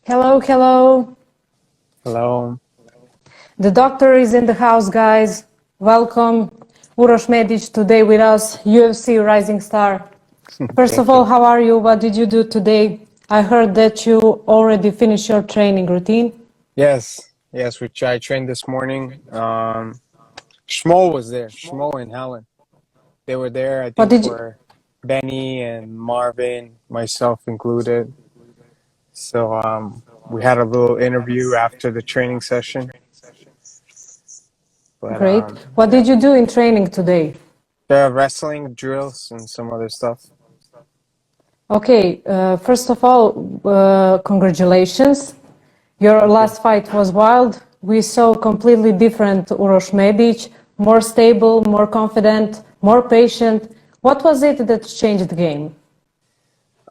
Hello, hello. Hello. The doctor is in the house, guys. Welcome. Uros Medic today with us, UFC rising star. First of Thank all, you. how are you? What did you do today? I heard that you already finished your training routine. Yes, which I trained this morning. Schmo was there. Schmo and Helen. They were there, I What think, did you? for Benny and Marvin, myself included. So we had a little interview after the training session. But Great. What yeah, did you do in training today? the wrestling drills and some other stuff. Okay, first of all, congratulations. Your Thank you. last fight was wild. We saw completely different Uros Medic, more stable, more confident, more patient. What was it that changed the game?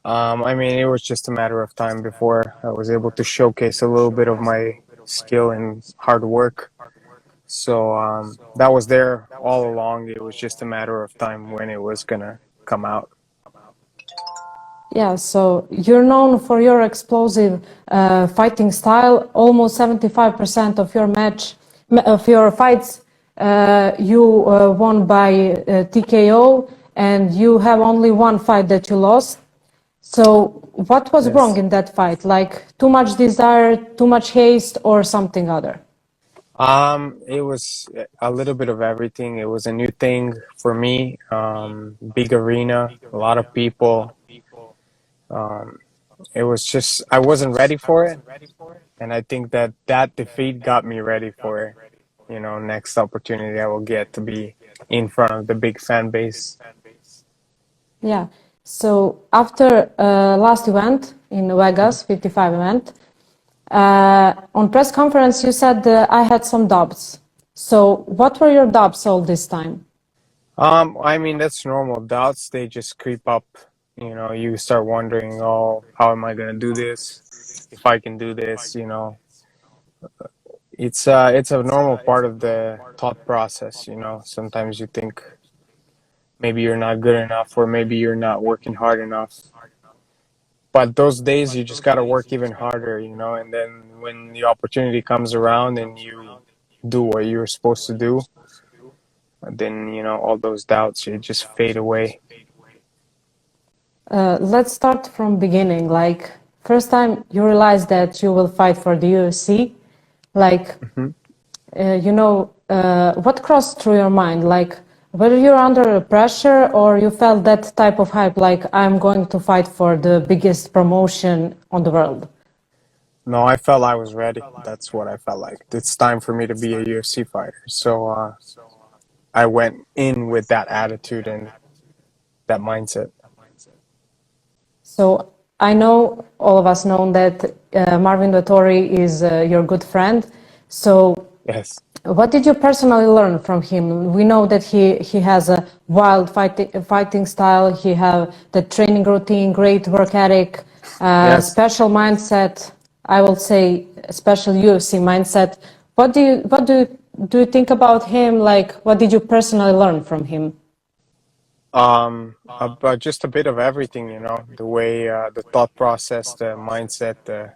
I mean, it was just a matter of time before I was able to showcase a little bit of my skill and hard work. So that was there all along. It was just a matter of time when it was gonna come out. Yeah, so you're known for your explosive fighting style. Almost 75% of your fights, you won by TKO, and you have only one fight that you lost. So, what was wrong Yes. in that fight? Like too much desire, too much haste, or something other? It was a little bit of everything. It was a new thing for me. Big arena, a lot of people. Um, it was just I wasn't ready for it, and I think that that defeat got me ready for, next opportunity I will get to be in front of the big fan base. Yeah. So after last event in Vegas, 55 event, on press conference you said I had some doubts. So what were your doubts all this time? I mean, that's normal. Doubts, they just creep up. You start wondering, oh, how am I gonna do this? If I can do this, it's a normal part of the thought process. Sometimes you think maybe you're not good enough, or maybe you're not working hard enough. But those days, you just gotta work even harder, and then when the opportunity comes around and you do what you're supposed to do, then all those doubts, they just fade away. Let's start from beginning. Like first time you realized that you will fight for the UFC, like Mhm. what crossed through your mind? Like whether you're under pressure or you felt that type of hype, like I'm going to fight for the biggest promotion on the world. No, I felt I was ready. That's what I felt like. It's time for me to be a UFC fighter. So I went in with that attitude and that mindset. So I know all of us know that Marvin De Torr is your good friend. So Yes. what did you personally learn from him? We know that he has a wild fighting style. He have the training routine, great work ethic, Yes. special mindset. I will say special UFC mindset. What do you think about him? Like, what did you personally learn from him? But just a bit of everything, the way, the thought process, the mindset, the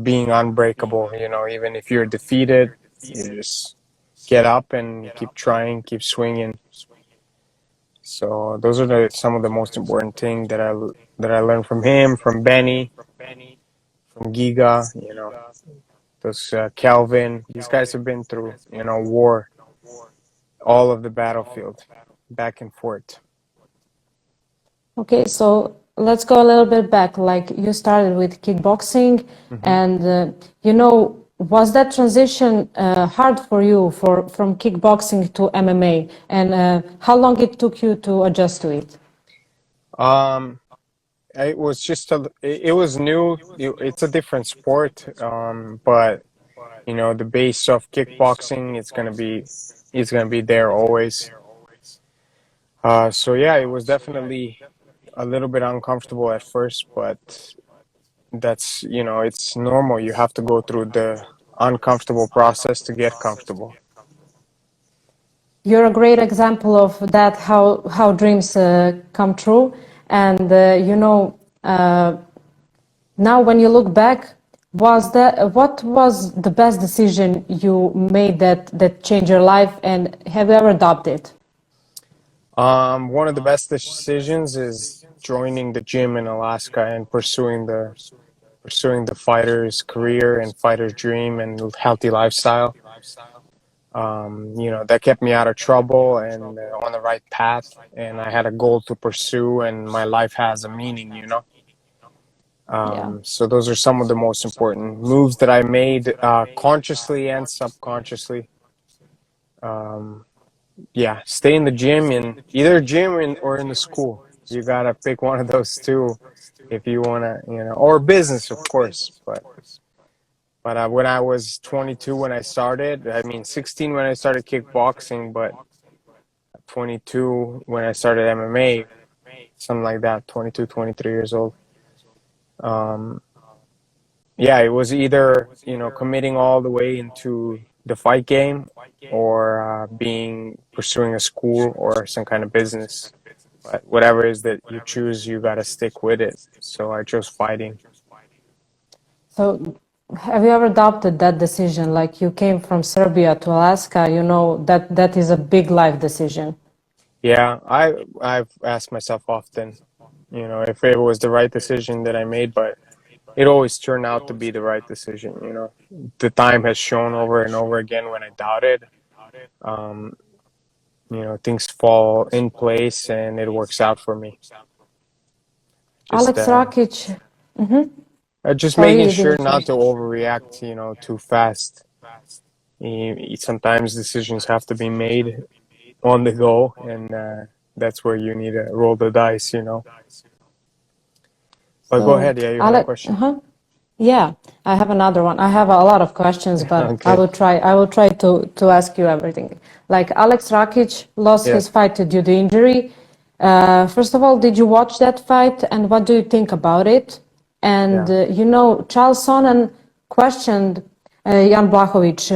being unbreakable. Even if you're defeated, you just get up and keep trying, keep swinging. So those are some of the most important things that I learned from him, from Benny, from Giga. Those Calvin. These guys have been through, war, all of the battlefield, back and forth. Okay, so let's go a little bit back. Like you started with kickboxing, Hmm. and was that transition hard for you from kickboxing to MMA? And how long it took you to adjust to it? Um, it was just it was new. It's a different sport, but the base of kickboxing, it's gonna be there always. So yeah, it was definitely a little bit uncomfortable at first, but that's it's normal. You have to go through the uncomfortable process to get comfortable. You're a great example of that, how dreams come true. And Now, when you look back, what was the best decision you made that changed your life, and have you ever adopted? One of the best decisions is joining the gym in Alaska and pursuing the fighter's career and fighter's dream and healthy lifestyle. That kept me out of trouble and on the right path. And I had a goal to pursue, and my life has a meaning. Yeah. So those are some of the most important moves that I made, consciously and subconsciously. Um, yeah, stay in the gym, in either or in the school. You gotta pick one of those two if you wanna, or business, of course. But when I was 22 when I started, I mean 16 when I started kickboxing, but 22 when I started MMA, something like that, 22, 23 years old. Um, yeah, it was either, committing all the way into the fight game or pursuing a school or some kind of business. But whatever it is that you choose, you got to stick with it. So I chose fighting. So, have you ever adopted that decision? Like you came from Serbia to Alaska, you know that is a big life decision. Yeah, I've asked myself often, if it was the right decision that I made, but it always turned out to be the right decision. The time has shown over and over again when I doubted, um, things fall in place and it works out for me. Just Alex Rakic, mhm. just Sorry, making you sure didn't not finish. to overreact, too fast. Sometimes decisions have to be made on the go, and that's where you need to roll the dice. But go So, ahead. Yeah, you had a Alex, question. yeah, I have another one. I have a lot of questions, but I Okay. will try. I will try to ask you everything. Like Alex Rakic lost Yeah. his fight due to injury. First of all, did you watch that fight, and what do you think about it? And Yeah. Charles Sonnen questioned Jan Blachowicz,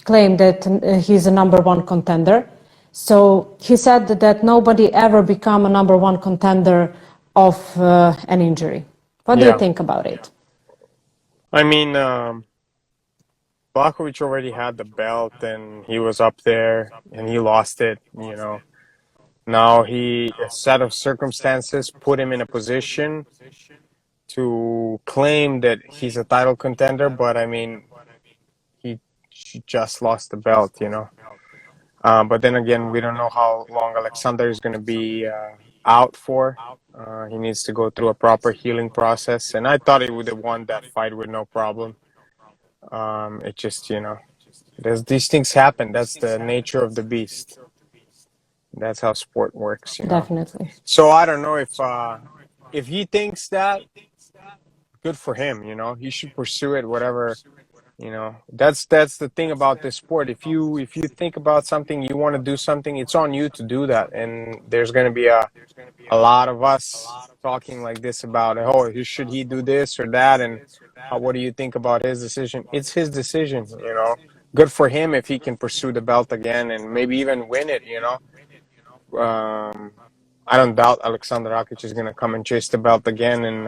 claimed that he's a number one contender. So he said that nobody ever become a number one contender of an injury. What do you Yeah. think about it? I mean, Blachowicz already had the belt, and he was up there, and he lost it. Now a set of circumstances put him in a position to claim that he's a title contender, but I mean, he just lost the belt. But then again, we don't know how long Alexander is going to be out for. He needs to go through a proper healing process, and I thought he would have won that fight with no problem. It just, these things happen. That's the nature of the beast. That's how sport works. Definitely. So I don't know if he thinks that, good for him. He should pursue it. Whatever. That's the thing about this sport. If you think about something, you want to do something, it's on you to do that. And there's going to be a lot of us talking like this about, oh, should he do this or that, and what do you think about his decision? It's his decision. Good for him if he can pursue the belt again and maybe even win it. I don't doubt Alexander Rakic is going to come and chase the belt again, and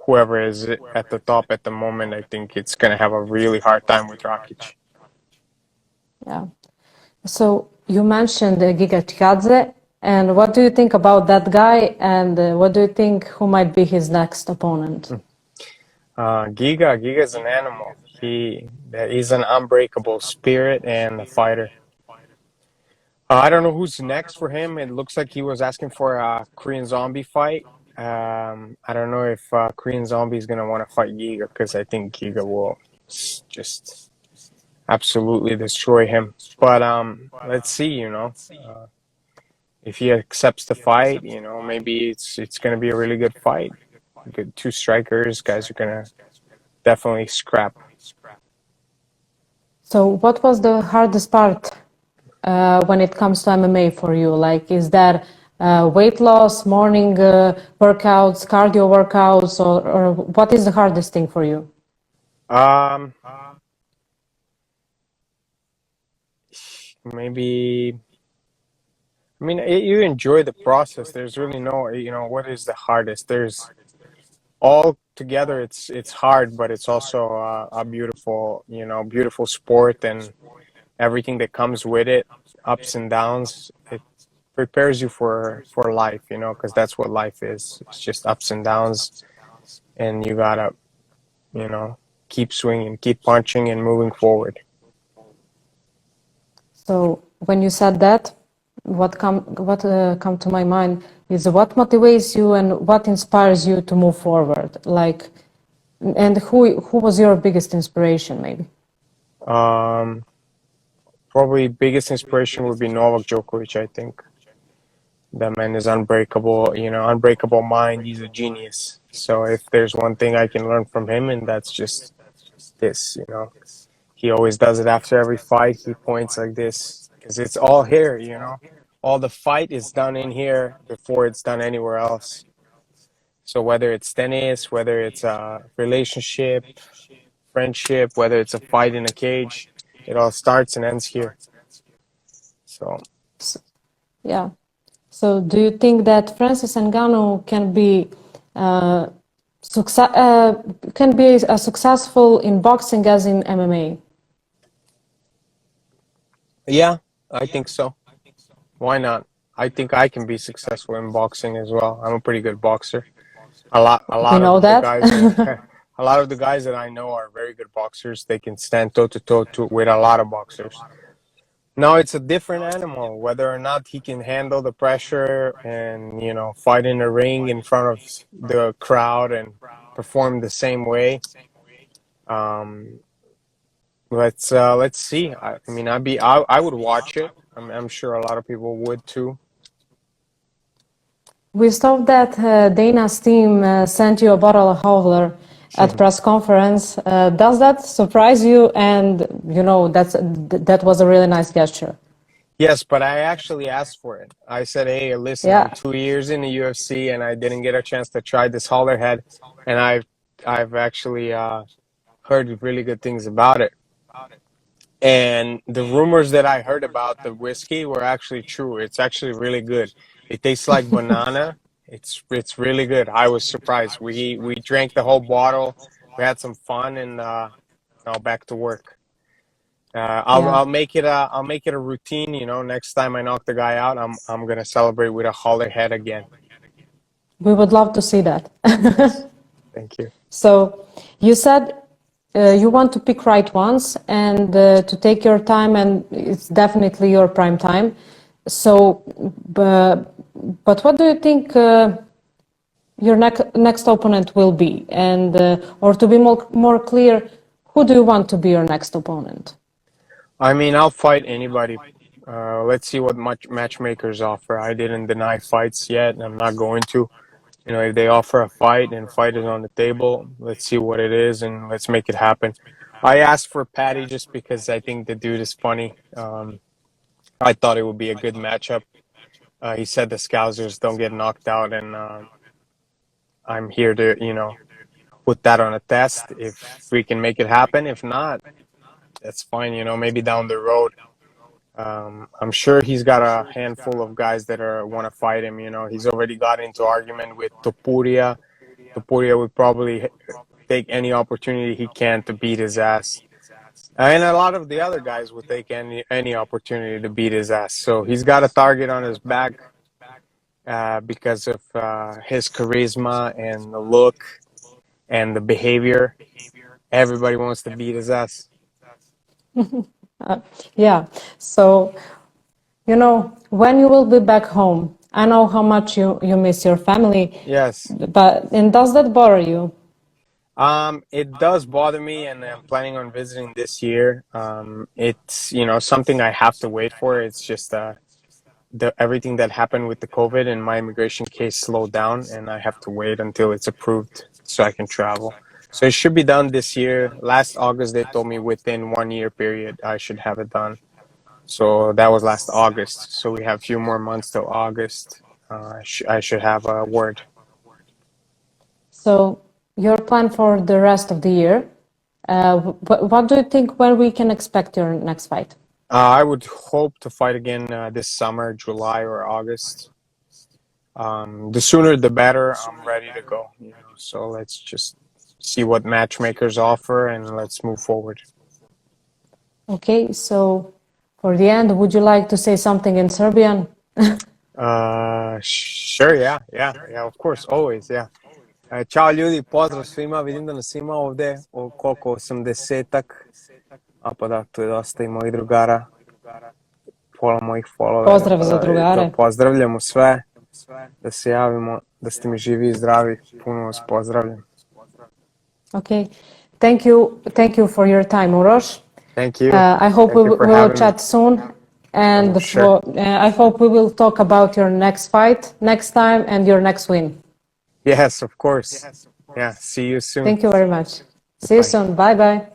whoever is at the top at the moment, I think it's going to have a really hard time with Rakic. Yeah. So you mentioned Giga, and what do you think about that guy? And what do you think who might be his next opponent? Giga is an animal. He's an unbreakable spirit and a fighter. I don't know who's next for him. It looks like he was asking for a Korean Zombie fight. I don't know if Korean Zombie is gonna want to fight Giga, because I think Giga will just absolutely destroy him. But let's see. If he accepts the fight, maybe it's gonna be a really good fight. Good two strikers, guys are gonna definitely scrap. So what was the hardest part when it comes to MMA for you? Like, is that weight loss, morning workouts, cardio workouts, or what is the hardest thing for you? Um, Maybe. I mean, you enjoy the process. There's really no, what is the hardest? There's all together, it's hard, but it's also a beautiful, beautiful sport, and everything that comes with it, ups and downs. It prepares you for life, because that's what life is. It's just ups and downs, and you gotta, keep swinging, keep punching, and moving forward. So when you said that, what come to my mind is what motivates you and what inspires you to move forward. Like, and who was your biggest inspiration, maybe? Um, Probably biggest inspiration would be Novak Djokovic. I think that man is unbreakable. Unbreakable mind. He's a genius. So if there's one thing I can learn from him, and that's just this. He always does it after every fight. He points like this because it's all here. All the fight is done in here before it's done anywhere else. So whether it's tennis, whether it's a relationship, friendship, whether it's a fight in a cage, it all starts and ends here. So Yeah. So do you think that Francis Ngannou can be as successful in boxing as in MMA? yeah, I think so. Why not? I think I can be successful in boxing as well. I'm a pretty good boxer. A We lot know of the that. guys that a lot of the guys that I know are very good boxers. They can stand toe to toe with a lot of boxers. Now it's a different animal, whether or not he can handle the pressure and, fight in a ring in front of the crowd and perform the same way. Um, let's see. I mean, I would watch it. I'm sure a lot of people would too. We saw that Dana's team sent you a bottle of Howler at press conference. Does that surprise you? And that was a really nice gesture. Yes, but I actually asked for it. I said, "Hey, listen, I'm Yeah. 2 years in the UFC, and I didn't get a chance to try this Howler Head, and I've actually heard really good things about it. And the rumors that I heard about the whiskey were actually true. It's actually really good. It tastes like banana. It's really good. I was surprised. We drank the whole bottle. We had some fun, and now back to work. Yeah. I'll make it a routine. Next time I knock the guy out, I'm gonna celebrate with a Howler Head again. We would love to see that. Yes, thank you. So you said you want to pick right ones and to take your time, and it's definitely your prime time. So, but what do you think your next opponent will be? And or to be more clear, who do you want to be your next opponent? I mean, I'll fight anybody. Let's see what matchmakers offer. I didn't deny fights yet, and I'm not going to. If they offer a fight and fight is on the table, let's see what it is and let's make it happen. I asked for Patty just because I think the dude is funny. I thought it would be a good matchup. He said the Scousers don't get knocked out, and I'm here to, put that on a test. If we can make it happen, if not, that's fine. Maybe down the road. I'm sure he's got a handful of guys that want to fight him. He's already got into argument with Topuria. Topuria would probably take any opportunity he can to beat his ass. And a lot of the other guys would take any opportunity to beat his ass. So he's got a target on his back because of his charisma and the look and the behavior. Everybody wants to beat his ass. Yeah. So, when you will be back home, I know how much you miss your family, Yes. and does that bother you? It does bother me, and I'm planning on visiting this year. It's something I have to wait for. It's just everything that happened with the COVID and my immigration case slowed down, and I have to wait until it's approved so I can travel. So it should be done this year. Last August, they told me within 1 year period I should have it done. So that was last August. So we have a few more months till August. I should have a word. So, your plan for the rest of the year, what do you think when we can expect your next fight? I would hope to fight again this summer, July or August. The sooner the better. I'm ready to go. So let's just see what matchmakers offer and let's move forward. Okay, so for the end, would you like to say something in Serbian? Sure, yeah, of course, always, yeah. Ćao ljudi, pozdrav svima, vidim da nas ima ovde koliko 80-ak, a pa da, tu je dosta i mojih drugara, pola mojih followera, Pozdrav pa za da, drugare. pozdravljamo sve, da se javimo, da ste mi živi i zdravi, puno vas pozdravljam. Okay, thank you for your time, Uros. Thank you. I hope Thank we you for will having chat me. soon, and Sure. I hope we will talk about your next fight next time and your next win. Yes, of course. Yeah, see you soon. Thank you very much. See you Bye. soon. Bye bye.